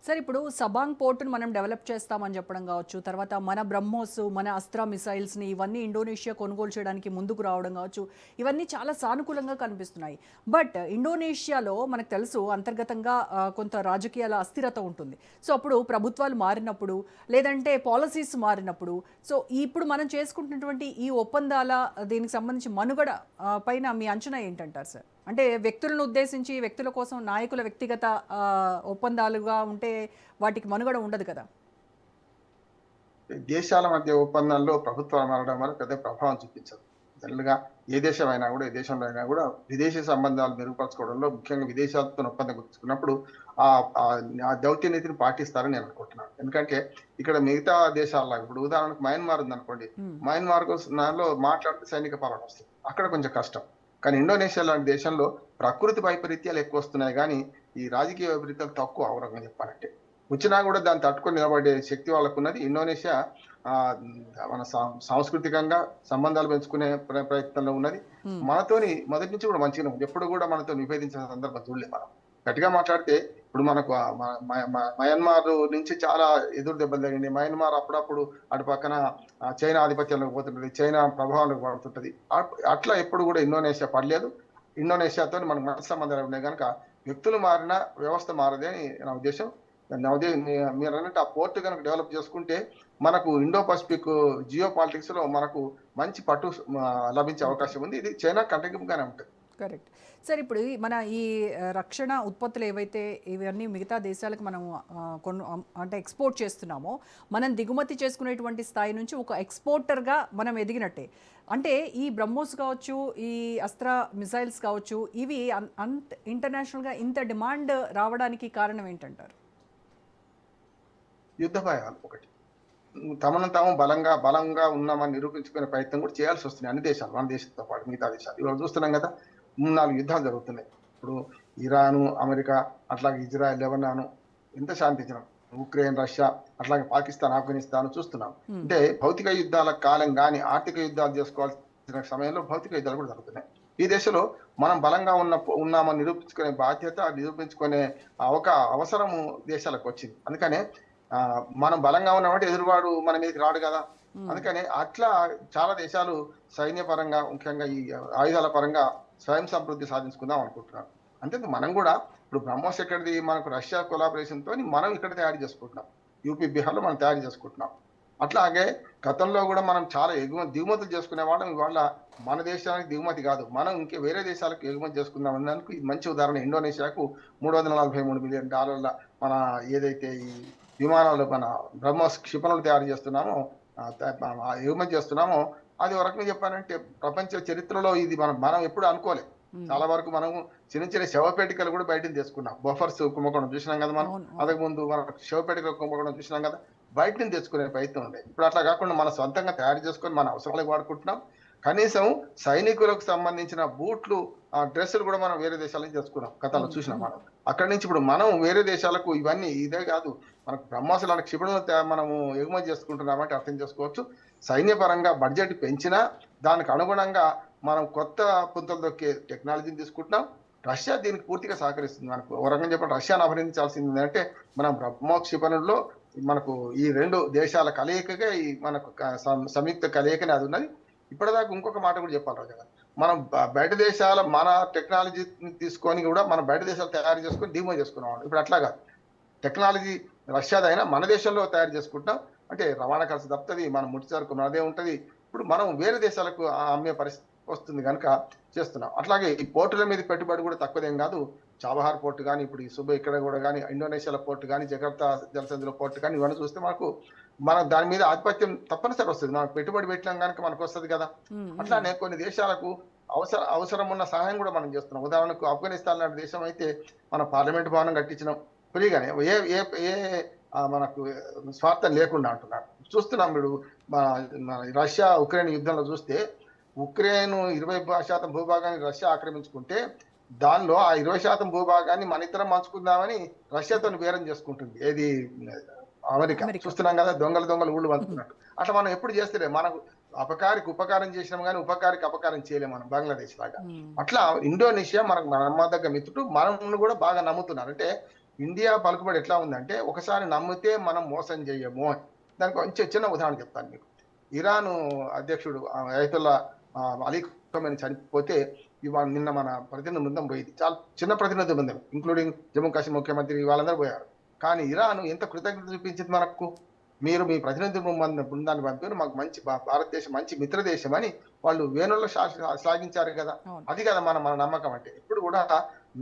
Sir ఇప్పుడు Sabang పోర్టును మనం డెవలప్ చేస్తామని చెప్పడం కావచ్చు, తర్వాత మన బ్రహ్మోస్, మన అస్త్రా మిసైల్స్ని ఇవన్నీ ఇండోనేషియా కొనుగోలు చేయడానికి ముందుకు రావడం కావచ్చు, ఇవన్నీ చాలా సానుకూలంగా కనిపిస్తున్నాయి. బట్ ఇండోనేషియాలో మనకు తెలుసు అంతర్గతంగా కొంత రాజకీయాల అస్థిరత ఉంటుంది. సో అప్పుడు ప్రభుత్వాలు మారినప్పుడు లేదంటే పాలసీస్ మారినప్పుడు, సో ఇప్పుడు మనం చేసుకుంటున్నటువంటి ఈ ఒప్పందాల దీనికి సంబంధించి మనుగడ పైన మీ అంచనా ఏంటంటారు సార్? అంటే వ్యక్తులను ఉద్దేశించి వ్యక్తుల కోసం నాయకుల వ్యక్తిగత ఒప్పందాలుగా ఉంటే వాటికి మనుగడ ఉండదు కదా. దేశాల మధ్య ఒప్పందాల్లో ప్రభుత్వాలు మారడం వల్ల పెద్ద ప్రభావం చూపించదు. జనరల్గా ఏ దేశమైనా కూడా, ఏ దేశంలో అయినా కూడా విదేశీ సంబంధాలు మెరుగుపరచుకోవడంలో ముఖ్యంగా విదేశాలతో ఒప్పందం కుదుర్చుకున్నప్పుడు ఆ ఆ దౌత్య నీతిని పాటిస్తారని నేను అనుకుంటున్నాను. ఎందుకంటే ఇక్కడ మిగతా దేశాల్లో ఇప్పుడు ఉదాహరణకు మయన్మార్ ఉందనుకోండి, మయన్మార్ దానిలో మాట్లాడితే సైనిక పాలన వస్తుంది, అక్కడ కొంచెం కష్టం. కానీ ఇండోనేషియా లాంటి దేశంలో ప్రకృతి వైపరీత్యాలు ఎక్కువ వస్తున్నాయి, కానీ ఈ రాజకీయ వైపరీత్యాలు తక్కువ. అవరంగా చెప్పాలంటే వచ్చినా కూడా దాన్ని తట్టుకొని నిలబడే శక్తి వాళ్ళకు ఉన్నది. ఇండోనేషియా మన సాంస్కృతికంగా సంబంధాలు పెంచుకునే ప్రయత్నంలో ఉన్నది. మనతోని మొదటి నుంచి కూడా మంచిగా ఉంది. ఎప్పుడు కూడా మనతో విభేదించిన సందర్భం చూడలేదు. మనం గట్టిగా మాట్లాడితే ఇప్పుడు మనకు మయన్మార్ నుంచి చాలా ఎదురు దెబ్బలు తగిలింది. మయన్మార్ అప్పుడప్పుడు అటు పక్కన చైనా ఆధిపత్యంలోకి పోతుంటది, చైనా ప్రభావంలోకి పడుతుంటది. అట్లా ఎప్పుడు కూడా ఇండోనేషియా పడలేదు. ఇండోనేషియాతో మనకు మంచి సంబంధాలు ఉన్నాయి కనుక వ్యక్తులు మారినా వ్యవస్థ మారదే అని నా ఉద్దేశం. మీరు అన్నట్టు ఆ పోర్ట్ కనుక డెవలప్ చేసుకుంటే మనకు ఇండో పసిఫిక్ జియో పాలిటిక్స్ లో మనకు మంచి పట్టు లభించే అవకాశం ఉంది. ఇది చైనా కంటగింపుగానే ఉంటుంది. Correct sir. ఇప్పుడు మన ఈ రక్షణ ఉత్పత్తులు ఏవైతే ఇవన్నీ మిగతా దేశాలకు మనం అంటే ఎక్స్పోర్ట్ చేస్తున్నామో, మనం దిగుమతి చేసుకునేటువంటి స్థాయి నుంచి ఒక ఎక్స్పోర్టర్గా మనం ఎదిగినట్టే. అంటే ఈ బ్రహ్మోస్ కావచ్చు, ఈ అస్త్రా మిసైల్స్ కావచ్చు, ఇవి ఇంటర్నేషనల్గా ఇంత డిమాండ్ రావడానికి కారణం ఏంటంటారు? యుద్ధ భయాలు ఒకటి, తమను తాము బలంగా ఉన్నామని నిరూపించుకునే ప్రయత్నం కూడా చేయాల్సి వస్తుంది అన్ని దేశాలు, మన దేశంతో పాటు మిగతా దేశాలు. ఇవాళ చూస్తున్నాం కదా, 3-4 యుద్ధాలు జరుగుతున్నాయి. ఇప్పుడు ఇరాను, అమెరికా, అట్లాగే ఇజ్రాయెల్, లెబనాను ఎంత శాంతించినాం, ఉక్రెయిన్, రష్యా, అట్లాగే పాకిస్తాన్, ఆఫ్ఘనిస్తాన్ చూస్తున్నాం. అంటే భౌతిక యుద్ధాల కాలం కానీ ఆర్థిక యుద్ధాలు చేసుకోవాల్సిన సమయంలో భౌతిక యుద్ధాలు కూడా జరుగుతున్నాయి. ఈ దేశంలో మనం బలంగా ఉన్నామని నిరూపించుకునే బాధ్యత, నిరూపించుకునే అవసరము దేశాలకు వచ్చింది. అందుకనే మనం బలంగా ఉన్నామంటే ఎదురువాడు మన మీదకి రాడు కదా. అందుకని అట్లా చాలా దేశాలు సైన్యపరంగా, ముఖ్యంగా ఈ ఆయుధాల పరంగా స్వయం సమృద్ధి సాధించుకుందాం అనుకుంటున్నారు. అంతే మనం కూడా ఇప్పుడు బ్రహ్మోస్ ఎక్కడిది, మనకు రష్యా కొలాబరేషన్ తో మనం ఇక్కడ తయారు చేసుకుంటున్నాం, యూపీ, బీహార్లో మనం తయారు చేసుకుంటున్నాం. అట్లాగే గతంలో కూడా మనం చాలా దిగుమతులు చేసుకునే వాళ్ళం. ఇవాళ మన దేశానికి దిగుమతి కాదు, మనం ఇంకే వేరే దేశాలకు ఎగుమతి చేసుకుందాం అన్నందుకు ఇది మంచి ఉదాహరణ. ఇండోనేషియాకు $343 మిలియన్ మన ఏదైతే ఈ విమానాలు, మన బ్రహ్మోస్ క్షిపణులు తయారు చేస్తున్నామో, ఎగుమతి చేస్తున్నామో, అది ఒక రకంగా చెప్పానంటే ప్రపంచ చరిత్రలో ఇది మనం ఎప్పుడు అనుకోలేదు. చాలా వరకు మనం చిన్న శవపేటికలు కూడా బయటకు తెచ్చుకున్నాం. బఫర్స్ కుంభకోణం చూసినాం కదా మనం, అంతకు ముందు మన శవపేటికల కుంభకోణం చూసినాం కదా, బయట నుంచి తెచ్చుకునే ప్రయత్నం ఉండేది. ఇప్పుడు అట్లా కాకుండా మన సొంతంగా తయారు చేసుకొని మన అవసరాలకు వాడుకుంటున్నాం. కనీసం సైనికులకు సంబంధించిన బూట్లు, డ్రెస్సులు కూడా మనం వేరే దేశాల నుంచి తెచ్చుకున్నాం. గతంలో చూసినాం మనం. అక్కడి నుంచి ఇప్పుడు మనం వేరే దేశాలకు ఇవన్నీ, ఇదే కాదు మనకు బ్రహ్మోస్ లాంటి క్షిపణులు మనము ఎగుమతి చేసుకుంటున్నామంటే అర్థం చేసుకోవచ్చు. సైన్యపరంగా బడ్జెట్ పెంచినా దానికి అనుగుణంగా మనం కొత్త పుంతలు దొక్కే టెక్నాలజీని తీసుకుంటున్నాం. రష్యా దీనికి పూర్తిగా సహకరిస్తుంది. మనకు ఒక రకంగా చెప్పండి, రష్యాను అభినందించాల్సింది ఏంటంటే మనం బ్రహ్మోస్ క్షిపణుల్లో మనకు ఈ 2 దేశాల కలయికగా ఈ మనకు సంయుక్త కలయికనే అది ఉన్నది. ఇప్పటిదాకా ఇంకొక మాట కూడా చెప్పాలి రాజా గారు, మనం బయట దేశాల మన టెక్నాలజీని తీసుకొని కూడా మనం బయట దేశాలు తయారు చేసుకొని దిగుమతి చేసుకున్నాం. ఇప్పుడు అట్లా కాదు, టెక్నాలజీ రష్యాదైనా మన దేశంలో తయారు చేసుకుంటాం. అంటే రవాణా ఖర్చు తప్పుతుంది, మన ముడి సరుకు మనదే ఉంటుంది. ఇప్పుడు మనం వేరే దేశాలకు అమ్మే పరిస్థితి వస్తుంది కనుక చేస్తున్నాం. అట్లాగే ఈ పోర్టుల మీద పెట్టుబడి కూడా తక్కువదేం కాదు. చాబహార్ పోర్టు కానీ, ఇప్పుడు ఈ ఇక్కడ కూడా కానీ, ఇండోనేషియాలో పోర్టు కానీ, జకార్తా జలసంధిలో పోర్టు కానీ, ఇవన్నీ చూస్తే మనం దాని మీద ఆధిపత్యం తప్పనిసరి వస్తుంది. మనకు పెట్టుబడి పెట్టినాం కనుక మనకు వస్తుంది కదా. అట్లానే కొన్ని దేశాలకు అవసరం ఉన్న సహాయం కూడా మనం చేస్తున్నాం. ఉదాహరణకు ఆఫ్ఘనిస్తాన్ లాంటి దేశం అయితే మన పార్లమెంట్ భవనం కట్టించినాం ఫ్రీగానే, ఏ మనకు స్వార్థం లేకుండా అంటున్నారు. చూస్తున్నాం ఇప్పుడు రష్యా ఉక్రెయిన్ యుద్ధంలో చూస్తే, ఉక్రెయిన్ 20% భూభాగాన్ని రష్యా ఆక్రమించుకుంటే దానిలో ఆ 20% భూభాగాన్ని మన ఇద్దరం పంచుకుందామని రష్యాతో బేరం చేసుకుంటుంది ఏది అమెరికా. చూస్తున్నాం కదా, దొంగలు ఊళ్ళు పంచుకున్నట్టు. అట్లా మనం ఎప్పుడు చేస్తలే, మనకు అపకారికి ఉపకారం చేసినాం కానీ ఉపకారికి అపకారం చేయలేము మనం బంగ్లాదేశ్ లాగా. అట్లా ఇండోనేషియా మనకు నమ్మదగ్గ మిత్రుడు, మనల్ని కూడా బాగా నమ్ముతున్నారు. అంటే ఇండియా పలుకుబడి ఎట్లా ఉందంటే ఒకసారి నమ్మితే మనం మోసం చేయము అని. దానికి కొంచెం చిన్న ఉదాహరణ చెప్తాను మీకు. ఇరాను అధ్యక్షుడు అయతుల్లా అలీ ఖమేని చనిపోతే ఇవాళ నిన్న మన ప్రతినిధి బృందం పోయింది. చాలా చిన్న ప్రతినిధి బృందం, ఇంక్లూడింగ్ జమ్మూ కాశ్మీర్ ముఖ్యమంత్రి వాళ్ళందరూ పోయారు. కానీ ఇరాన్ ఎంత కృతజ్ఞత చూపించింది మనకు. మీరు మీ ప్రతినిధి బృందాన్ని పంపారు, మాకు మంచి భారతదేశం మంచి మిత్ర దేశం అని వాళ్ళు వేణుల్లో శ్లాఘించారు కదా. అవును. అది కదా మన మన నమ్మకం అంటే. ఇప్పుడు కూడా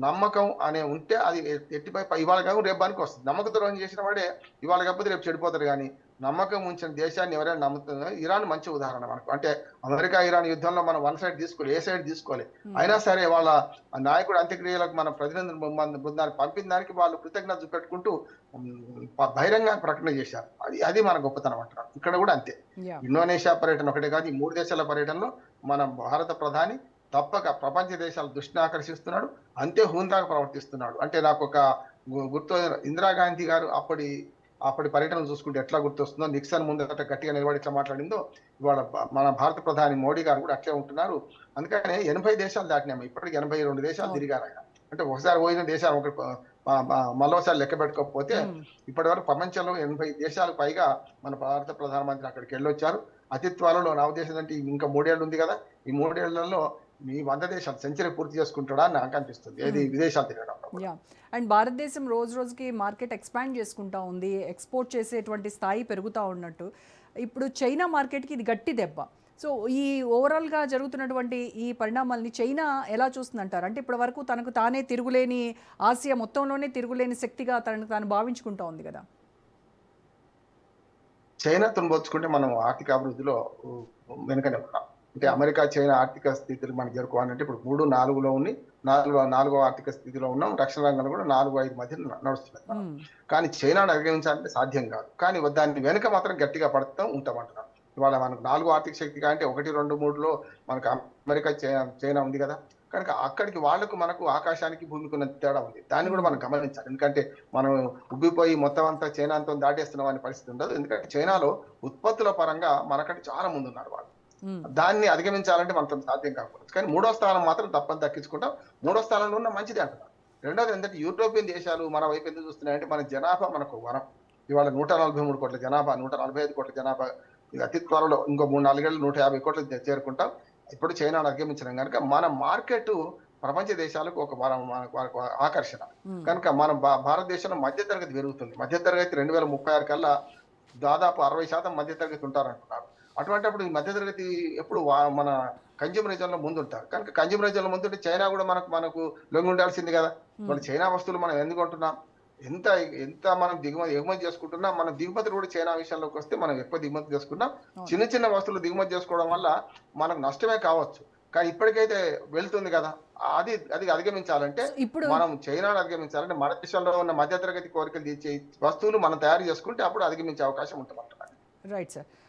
నమ్మకం అనే ఉంటే అది ఎట్టిపై ఇవాళ కాక రేపు పనికి వస్తుంది. నమ్మక ద్రోహం చేసిన వాడే ఇవాళ కాకపోతే రేపు చెడిపోతారు. కానీ నమ్మకం ఉంచిన దేశాన్ని ఎవరైనా నమ్ముతున్నారు. ఇరాన్ మంచి ఉదాహరణ మనకు. అంటే అమెరికా ఇరాన్ యుద్ధంలో మనం వన్ సైడ్ తీసుకోవాలి, ఏ సైడ్ తీసుకోవాలి. అయినా సరే వాళ్ళ నాయకుడు అంత్యక్రియలకు మన ప్రతినిధి బృందాన్ని పంపిన దానికి వాళ్ళు కృతజ్ఞత చూపెట్టుకుంటూ బహిరంగ ప్రకటన చేశారు. అది మన గొప్పతనం అంటున్నారు. ఇక్కడ కూడా అంతే. యా. ఇండోనేషియా పర్యటన ఒకటే కాదు, ఈ 3 దేశాల పర్యటనలో మన భారత ప్రధాని తప్పక ప్రపంచ దేశాల దృష్టిని ఆకర్షిస్తున్నాడు. అంతే హుందాగా ప్రవర్తిస్తున్నాడు. అంటే నాకు ఒక గుర్తు, ఇందిరాగాంధీ గారు అప్పటి పర్యటన చూసుకుంటే ఎట్లా గుర్తొస్తుందో, నిక్సన్ ముందట గట్టిగా నిలబడి ఎట్లా మాట్లాడిందో, ఇవాళ మన భారత ప్రధాని మోడీ గారు కూడా అట్లే ఉంటున్నారు. అందుకనే 80 దేశాలు దాటినాము. ఇప్పటికి 82 దేశాలు తిరిగారు ఆయన. అంటే ఒకసారి పోయిన దేశాలు ఒకటి మరోసారి లెక్క పెట్టుకోకపోతే ఇప్పటి వరకు ప్రపంచంలో 80 దేశాలకు పైగా మన భారత ప్రధానమంత్రి అక్కడికి వెళ్ళొచ్చారు. అతి త్వరలో నా ఉద్దేశం అంటే ఇంకా 3 ఏళ్ళు ఉంది కదా, ఈ 3 ఏళ్లలో మీ 100 దేశాలు సెంచరీ పూర్తి చేసుకుంటాడా అని నాకు అనిపిస్తుంది. ఏది విదేశాలు తిరగడం. యా. అండ్ భారతదేశం రోజు రోజుకి మార్కెట్ ఎక్స్పాండ్ చేసుకుంటా ఉంది, ఎక్స్పోర్ట్ చేసేటువంటి స్థాయి పెరుగుతూ ఉన్నట్టు. ఇప్పుడు చైనా మార్కెట్కి ఇది గట్టి దెబ్బ. సో ఈ ఓవరాల్గా జరుగుతున్నటువంటి ఈ పరిణామాలని చైనా ఎలా చూస్తుందంటారు? అంటే ఇప్పటి వరకు తనకు తానే తిరుగులేని, ఆసియా మొత్తంలోనే తిరుగులేని శక్తిగా తనకు తాను భావించుకుంటా ఉంది కదా. చైనాతో పోల్చుకుంటే మనం ఆర్థిక అభివృద్ధిలో వెనుకనే ఉన్నాం. అంటే అమెరికా చైనా ఆర్థిక స్థితిని మనం జరుపుకోవాలంటే ఇప్పుడు 3, 4లో ఉంది. నాలుగో ఆర్థిక స్థితిలో ఉన్నాం. రక్షణ రంగంలో కూడా 4, 5 మధ్య నడుస్తున్నది. కానీ చైనాను అధిగమించాలంటే సాధ్యం కాదు. కానీ దాన్ని వెనుక మాత్రం గట్టిగా పడుతూ ఉంటామంటున్నాం. ఇవాళ మనకు 4వ ఆర్థిక శక్తి కంటే 1, 2, 3లో మనకు అమెరికా చైనా ఉంది కదా. కనుక అక్కడికి వాళ్ళకు మనకు ఆకాశానికి భూమికి ఉన్న తేడా ఉంది. దాన్ని కూడా మనం గమనించాలి. ఎందుకంటే మనం ఉబ్బిపోయి మొత్తం అంతా చైనాతో దాటేస్తున్నాం అనే పరిస్థితి ఉండదు. ఎందుకంటే చైనాలో ఉత్పత్తుల పరంగా మనకంటే చాలా ముందు ఉన్నారు వాళ్ళు. దాన్ని అధిగమించాలంటే మనతో సాధ్యం కాకపోవచ్చు. కానీ 3వ స్థానం మాత్రం తప్పని దక్కించుకుంటాం. 3వ స్థానంలో ఉన్న మంచిది అంటున్నారు. రెండోది ఏంటంటే యూరోపియన్ దేశాలు మన వైపు ఎందుకు చూస్తున్నాయంటే మన జనాభా మనకు వరం. ఇవాళ 143 కోట్ల జనాభా, 145 కోట్ల జనాభా. అతి త్వరలో ఇంకో 3-4 ఏళ్ళు 150 కోట్లు చేరుకుంటాం. ఇప్పుడు చైనాను అధిగమించడం కనుక మన మార్కెట్ ప్రపంచ దేశాలకు ఒక ఆకర్షణ. కనుక మన భారతదేశంలో మధ్యతరగతి పెరుగుతుంది. మధ్యతరగతి 2036 కల్లా దాదాపు 60% మధ్యతరగతి ఉంటారంటున్నారు. అటువంటిప్పుడు ఈ మధ్యతరగతి ఎప్పుడు మన కన్జ్యూమరిజం లో ముందుంటారు. కనుక కన్జ్యూమరిజం లో ముందుంటే చైనా కూడా మనకు లొంగి ఉండాల్సింది కదా. మన చైనా వస్తువులు మనం ఎందుకు కొంటున్నాం? ఎంత మనం ఎగుమతి చేసుకుంటున్నా, మన దిగుమతులు కూడా చైనా విషయంలోకి వస్తే మనం ఎక్కువ దిగుమతి చేసుకున్నాం. చిన్న వస్తువులు దిగుమతి చేసుకోవడం వల్ల మనకు నష్టమే కావచ్చు. కానీ ఇప్పటికైతే వెళ్తుంది కదా. అది అధిగమించాలంటే ఇప్పుడు మనం చైనాను అధిగమించాలంటే మన దేశంలో ఉన్న మధ్యతరగతి కోరికలు తీర్చే వస్తువులు మనం తయారు చేసుకుంటే అప్పుడు అధిగమించే అవకాశం ఉంటుంది. Right sir.